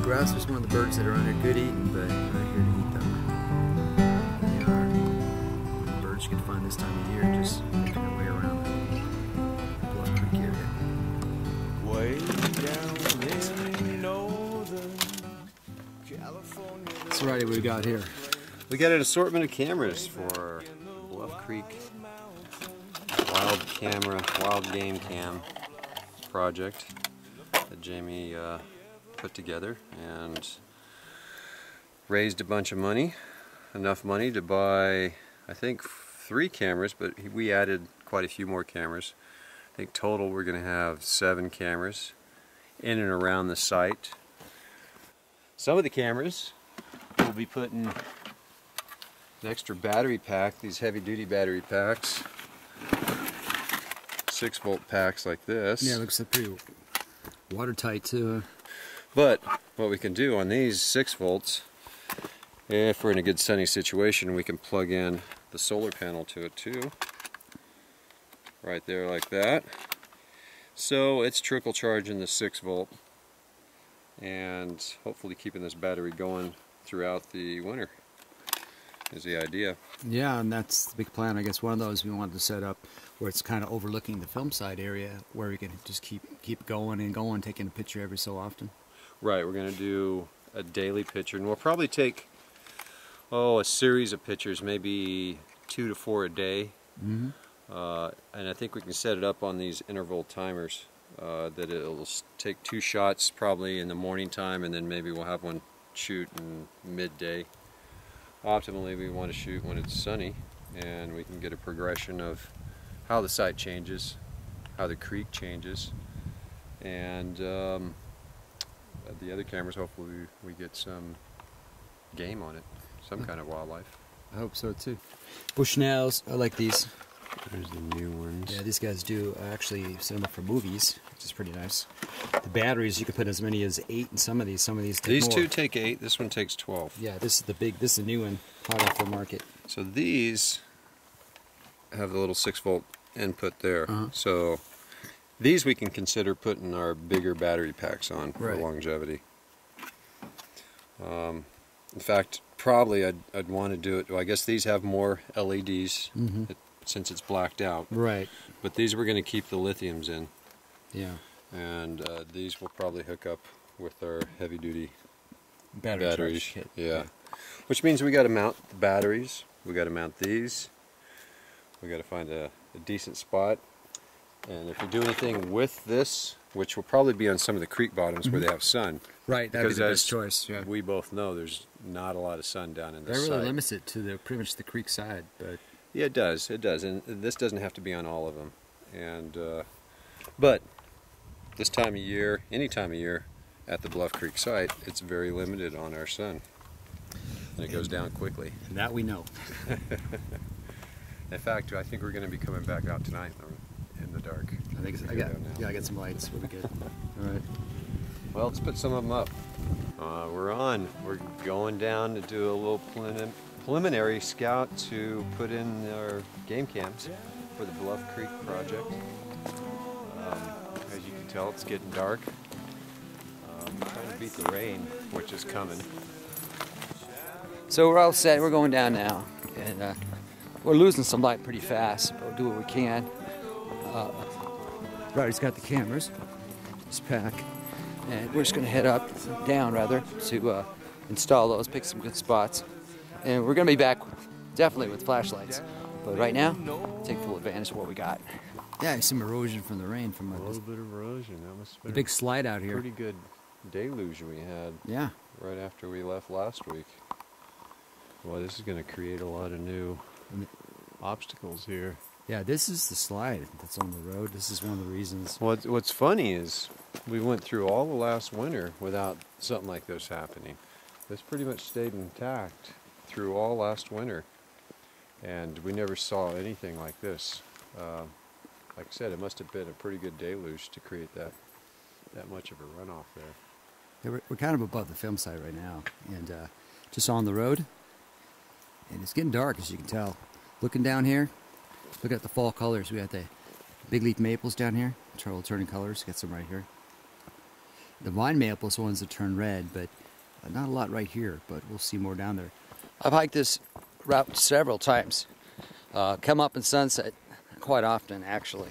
grouse is one of the birds that are under good eating, but not here to eat them. They are birds you can find this time of year, just making their way around the Bluff Creek area. Way down in northern California. So, righty, what we got here? We got an assortment of cameras for Bluff Creek wild game cam project that Jamie put together and raised a bunch of money, enough money to buy, I think, 3 cameras, but we added quite a few more cameras. I think total we're going to have 7 cameras in and around the site. Some of the cameras we'll be putting an extra battery pack, these heavy-duty battery packs, 6-volt packs like this. Yeah, it looks pretty watertight too. But what we can do on these 6 volts, if we're in a good sunny situation, we can plug in the solar panel to it too. Right there like that. So it's trickle charging the 6 volt and hopefully keeping this battery going throughout the winter is the idea. Yeah, and that's the big plan. I guess one of those we wanted to set up where it's kind of overlooking the film site area where we can just keep going and going, taking a picture every so often. Right, we're going to do a daily picture, and we'll probably take a series of pictures, maybe 2 to 4 a day. Mm-hmm. And I think we can set it up on these interval timers that it'll take 2 shots probably in the morning time, and then maybe we'll have one shoot in midday. Optimally, we want to shoot when it's sunny, and we can get a progression of how the site changes, how the creek changes, and the other cameras, hopefully we get some game on it, some kind of wildlife. I hope so too. Bushnells, I like these. There's the new ones. Yeah, these guys do actually set them up for movies, which is pretty nice. The batteries, you can put as many as 8 in some of these. Some of these take These more. 2 take 8, this one takes 12. Yeah, this is the new one, hot off the market. So these have the little 6-volt input there. So these we can consider putting our bigger battery packs on for longevity. In fact, probably I'd want to do it. Well, I guess these have more LEDs since it's blacked out. Right. But these we're going to keep the lithiums in. Yeah. And these will probably hook up with our heavy-duty batteries. Yeah. Which means we got to mount the batteries. We got to mount these. We got to find a decent spot. And if we do anything with this, which will probably be on some of the creek bottoms where they have sun. Right, that'd be the best choice. Yeah. We both know there's not a lot of sun down in this That site. really limits it to pretty much the creek side, but yeah, it does. It does, and this doesn't have to be on all of them. And but this time of year, any time of year, at the Bluff Creek site, it's very limited on our sun, and it goes down quickly. That we know. In fact, I think we're going to be coming back out tonight in the dark. I think I got some lights. We'll be good. All right. Well, let's put some of them up. We're on. We're going down to do a little preliminary scout to put in our game cams for the Bluff Creek project. As you can tell, it's getting dark. Trying to beat the rain, which is coming. So we're all set. We're going down now, and we're losing some light pretty fast. But we'll do what we can. Ryder's got the cameras. This pack. And we're just going to head down to install those, pick some good spots. And we're going to be back definitely with flashlights. But right now, take full advantage of what we got. Yeah, some erosion from the rain. From a little bit of erosion. That must be the big slide out here. Pretty good deluge we had. Yeah. Right after we left last week. Well, this is going to create a lot of new obstacles here. Yeah, this is the slide that's on the road. This is one of the reasons. What's funny is we went through all the last winter without something like this happening. This pretty much stayed intact through all last winter, and we never saw anything like this. Like I said, it must have been a pretty good deluge to create that much of a runoff there. Yeah, we're kind of above the film site right now, and just on the road, and it's getting dark, as you can tell. Looking down here, look at the fall colors. We got the big leaf maples down here, turning colors. Got some right here. The vine maples are the ones that turn red, but not a lot right here, but we'll see more down there. I've hiked this route several times. Come up in Sunset quite often, actually.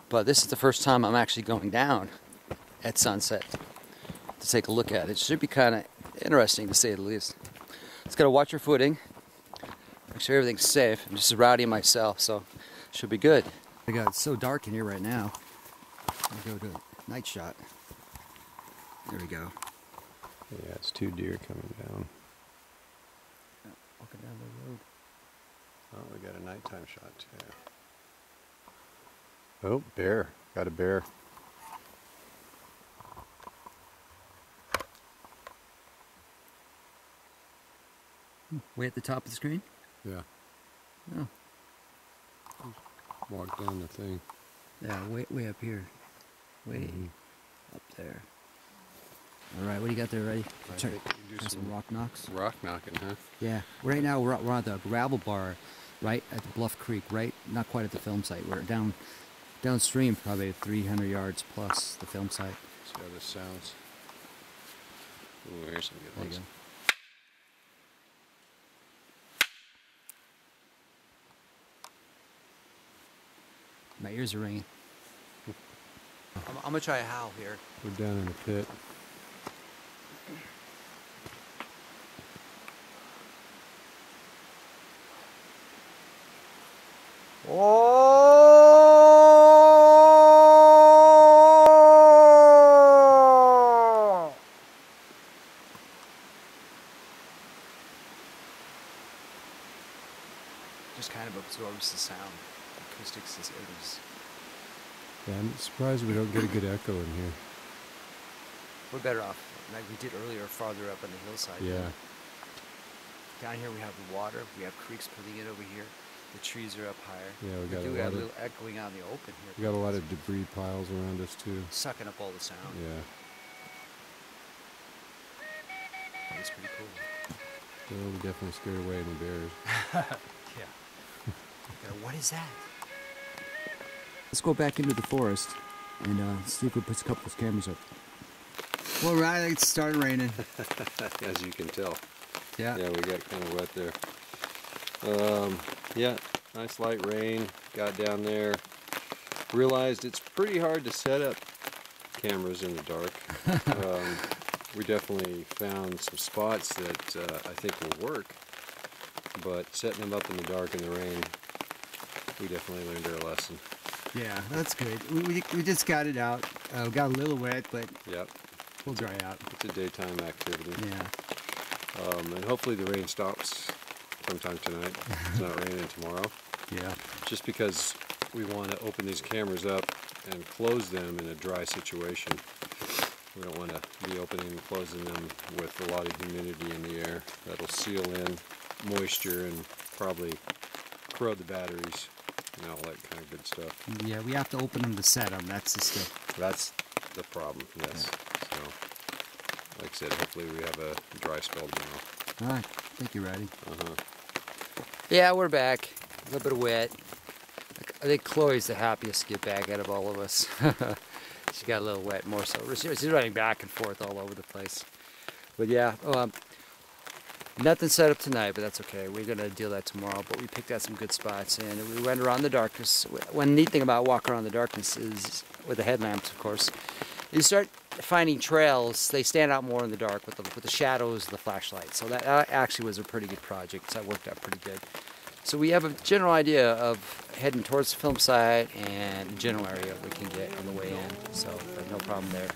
But this is the first time I'm actually going down at sunset to take a look at it. It should be kind of interesting, to say the least. Just got to watch your footing, make sure everything's safe. I'm just a rowdy myself, so it should be good. It's so dark in here right now. I'll go to a night shot. There we go. Yeah, it's 2 deer coming down. Walking down the road. Oh, we got a nighttime shot too. Oh, bear. Got a bear. Way at the top of the screen? Yeah. Oh. Walk down the thing. Yeah, way up here. Way up there. All right, what do you got there, ready? Try some rock knocks. Rock knocking, huh? Yeah. Right now we're on the gravel bar, right at the Bluff Creek, right? Not quite at the film site. We're downstream, probably 300 yards plus the film site. See how this sounds. Ooh, here's some good ones. My ears are ringing. I'm gonna try a howl here. We're down in the pit. Oh! Just kind of absorbs the sound. Acoustics is Yeah, I'm surprised we don't get a good echo in here. we're better off like we did earlier, farther up on the hillside. Yeah. Down here we have the water, we have creeks pulling in over here. The trees are up higher. Yeah, we got do a have lot a of little echoing out in the open here. we got a lot of debris piles around us too. Sucking up all the sound. Yeah. It's pretty cool. So we definitely scared away any bears. Yeah. What is that? Let's go back into the forest and see if we put a couple of cameras up. Well, right, it started raining. As you can tell. Yeah. Yeah, we got kind of wet there. Yeah, nice light rain. Got down there. Realized it's pretty hard to set up cameras in the dark. We definitely found some spots that I think will work. But setting them up in the dark in the rain, we definitely learned our lesson. Yeah, that's good. We just got it out. We got a little wet, but Yep. we'll dry out. It's a daytime activity. Yeah. And hopefully the rain stops sometime tonight. It's not raining tomorrow. Yeah. Just because we want to open these cameras up and close them in a dry situation. We don't want to be opening and closing them with a lot of humidity in the air. That'll seal in moisture and probably corrode the batteries and all that kind of good stuff. Yeah, we have to open them to set them. That's the stuff. That's the problem, yes. So, like I said, hopefully we have a dry spell tomorrow. All right. I think you're ready. Uh-huh. Yeah, we're back. A little bit of wet. I think Chloe's the happiest to get back out of all of us. She got a little wet more so. She's running back and forth all over the place. But yeah, nothing set up tonight, but that's okay. We're going to deal with that tomorrow. But we picked out some good spots and we went around the darkness. One neat thing about walking around the darkness is, with the headlamps of course, you start finding trails. They stand out more in the dark with the shadows of the flashlight. So that actually was a pretty good project. So that worked out pretty good. So we have a general idea of heading towards the film site and the general area we can get on the way in. So no problem there.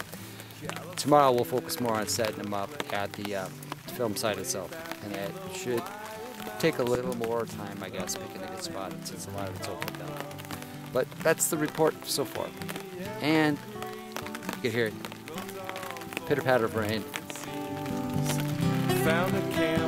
Tomorrow we'll focus more on setting them up at the film site itself. And it should take a little more time, I guess, picking a good spot since a lot of it's open down. But that's the report so far. And you can hear it. Pitter patter of rain. Found a camp